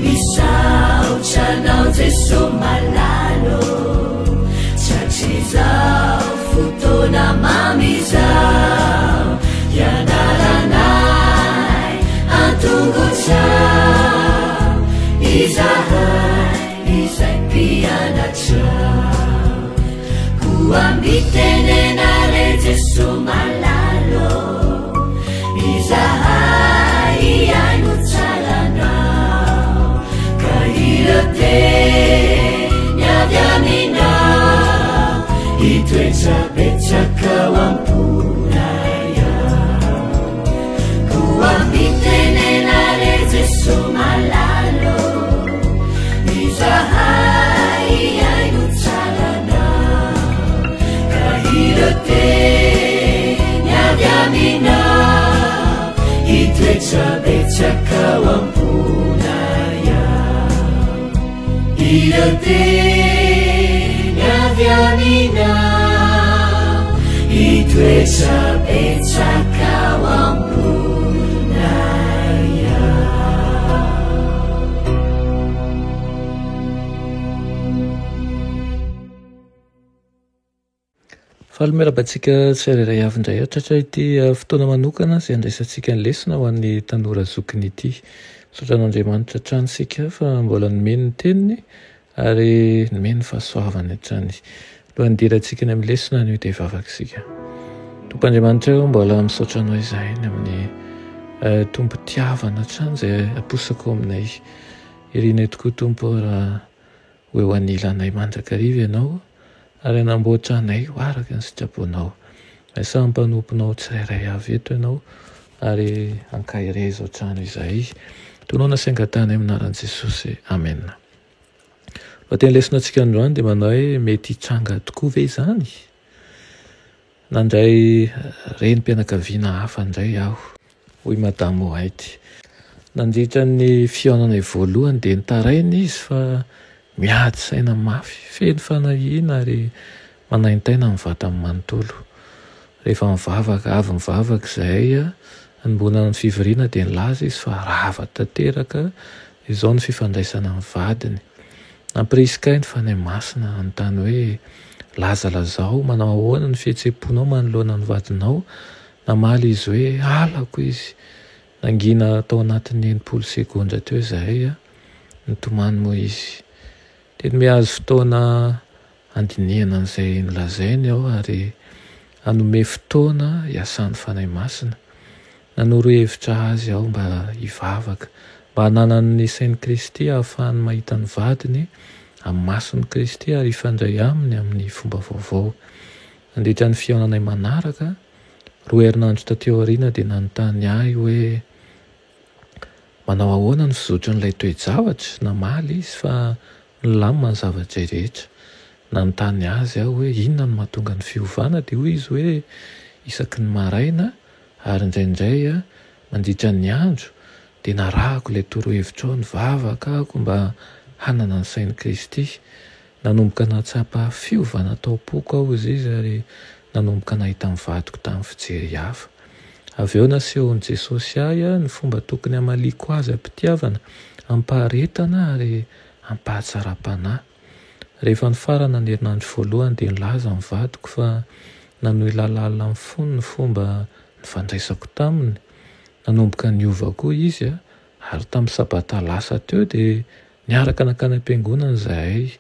misaotranao jeso malalo tratrizao fotona mamizao ianaranay antongotrao izahay izay mpianatrao koambitenenare jeso malalo izahay iaino tsaranao ka hirate niavy aminao itoetrapetsakao amponaya koambitenenare jeso malalo izahay iaino tsaranao ka hirate niavy aminao itoetrapetsakao amponaya hirate niavy aminao itoetrapetsakao amponaya. Fahalemerabantsika tsirairay avy indray atratra ity fotoana manokana izay andraisantsika ny lesona ho an'ny tanora zokiny ity. Sotran'Andriamanitra hatranisika fa mbola nomeny ny teniny ary nomeny ny fahasoavany hatrany. Alohan'ny hidirantsika ny amin'ny lesona ny dia hivavaka isika. Tompoandriamanitra mbola misaotranao izahay ny amin'ny tompo tiavana hatrany izay aposako aminay. Irina tokoa tompo raha hoe ho anilanay mandrakariva ianao ary anamboatra anay ho araka ny sitraponao. Samy mpanomponao tsirairay avy eto ianao ary ankahireza ohatrano izahay. Tonoana saingatany aminaran'i Jesosy. Amen. Teny lesona antsika androany dia manao hoe mety hitranga tokoa ve izany? Nandray renim-pianakaviana hafa indray aho, hoy madamo Haity. Nandritra ny fihaonana voalohany dia nitaraina izy fa miady saina mafy, feno fanahiana ary manaintaina ny vatany manontolo. Rehefa mivavaka, avy mivavaka izahay nombona ny fivoriana dia nilaza izy fa rava tanteraka izao ny fifandraisana ny vadiny. Nampirisikainy fa ny masina anontany hoe lazalazao manao ahoana ny fihetseham-ponao manoloana ny vadinao. Namaly izy hoe alako izy. Nangina tao anatin'ny 90 sekondra teo izahay nitomany moa izy. Teny mihazo fotoana andinihana an'izay nolazainy aho ary hanome fotoana hiasan'ny fanahy masina. Nanoro hevitra azy aho mba hivavaka, mba hananany sain'i Kristy ahafahany mahita ny vadiny amin'ny mason'i Kristy ary hifandray aminy amin'ny fomba vaovao. Nandritra ny fihaonanay manaraka, 2 herinandro tateo aoriana dia nanontany ahy hoe manao ahoana ny fizotran'ilay toe-javatra. Namaly izy fa nilamina ny zavatra rehetra. Nanontany azy aho hoe inona no mahatonga ny fiovana dia hoy izy hoe isaky ny maraina ary indraindray mandritra ny andro dia narahako ilay torohevitra ao nivavaka ako mba hanana ny sain'i Kristy. Nanomboka nahatsapa fiovana tao am-poko aho izy ary nanomboka nahita ny vadiko tamin'ny fijery hafa. Avy eo nasehon'i Jesosy ahy ny fomba tokony hamaliko azy am-pitiavana, ampaharetana ary ampahatsara-panahy. Rehefa ny farana ny herinandro voalohany dia nilaza ny vadiko fa nanohy lalàna amin'ny fony ny fomba nifandraisako taminy. Nanomboka niova koa izy ary tamin'ny sabata lasa teo dia niaraka nakany am-piangonana izahay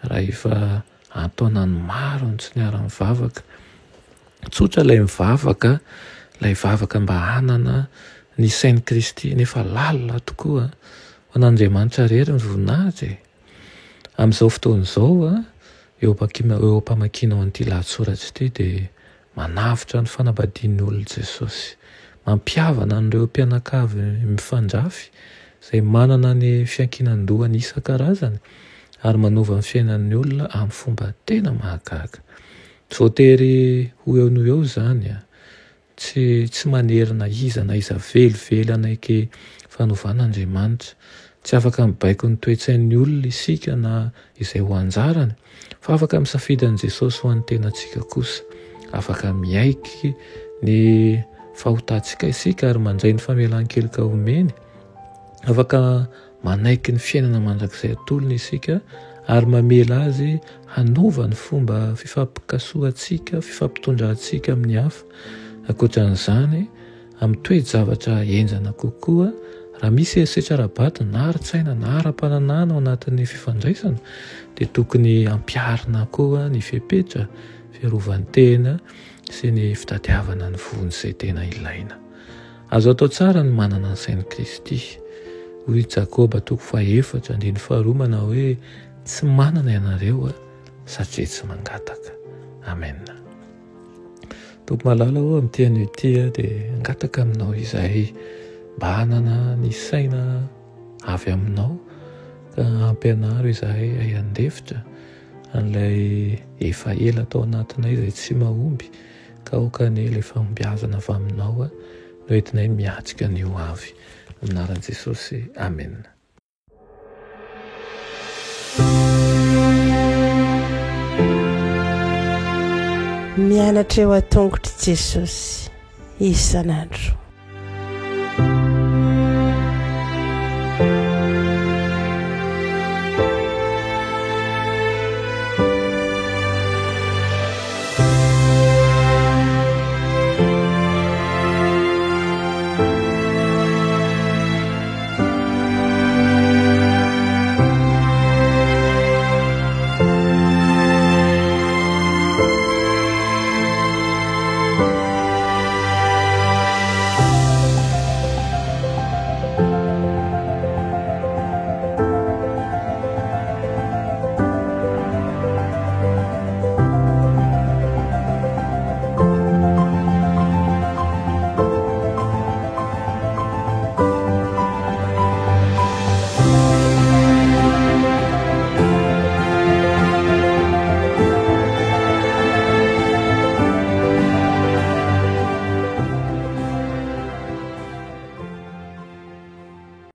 raha efa antaonany maro ny tsy niara-mivavaka. Tsotra ilay mivavaka, ilay vavaka mba hanana ny sain'i Kristy nefa lalina tokoa. Ho an'Andriamanitra rery ny voninahitra. Amin'izao fotoana izao eo am-pamakiana an'ity lahatsoratra ity dia manavitra ny fanambadian'ny olona Jesosy. Mampiavana an'ireo mpianakavy mifandrafy izay manana ny fiankinan-dohany isan-karazany ary manova ny fiainan'ny olona amin'ny fomba tena mahagaga. Tsy voatery ho eo no eo izany, tsy manerina iza na iza velively anaiky fanovan'Andriamanitra. Tsy afaka mibaiko ny toe-tsain'ny olona isika na izay ho anjarany, fa afaka misafidy an'i Jesosy ho an'ny tenantsika kosa. Afaka miaiky ny fahotantsika isika ary mandray ny famelan-keloka omeny. Afaka manaiky ny fiainana mandrakizay atolony isika ary mamela azy hanova ny fomba fifampikasoantsika, fifampitondrantsika amin'ny hafa. Ankoatran'izany, amin'ny toe-javatra enjana kokoa, raha misy herisetra ara-batiny na ara-tsaina na ara-pananana ao anatin'ny fifandraisana, dia tokony ampiarina koa ny fepetra, fiarovan-tena sy ny fitadiavana ny vony izay tena ilaina. Azo atao tsara ny manana ny sain'i Kristy. Hoy Jakoba 4:4 manao hoe tsy manana ianareo satria tsy mangataka. Amen. Tompo malala ho amin'ity an'ity dia angataka aminao izahay mba hanana ny saina avy aminao ka ampianaro izahay ay andefitra an'ilay efa ela tao anatinay izay tsy mahomby ka okan'ela efa mbiazana avy aminao no entinay miatrika ny ho avy. Aminaran'i Jesosy. Amen. Mianatra eo an-tongotry Jesosy isan'andro.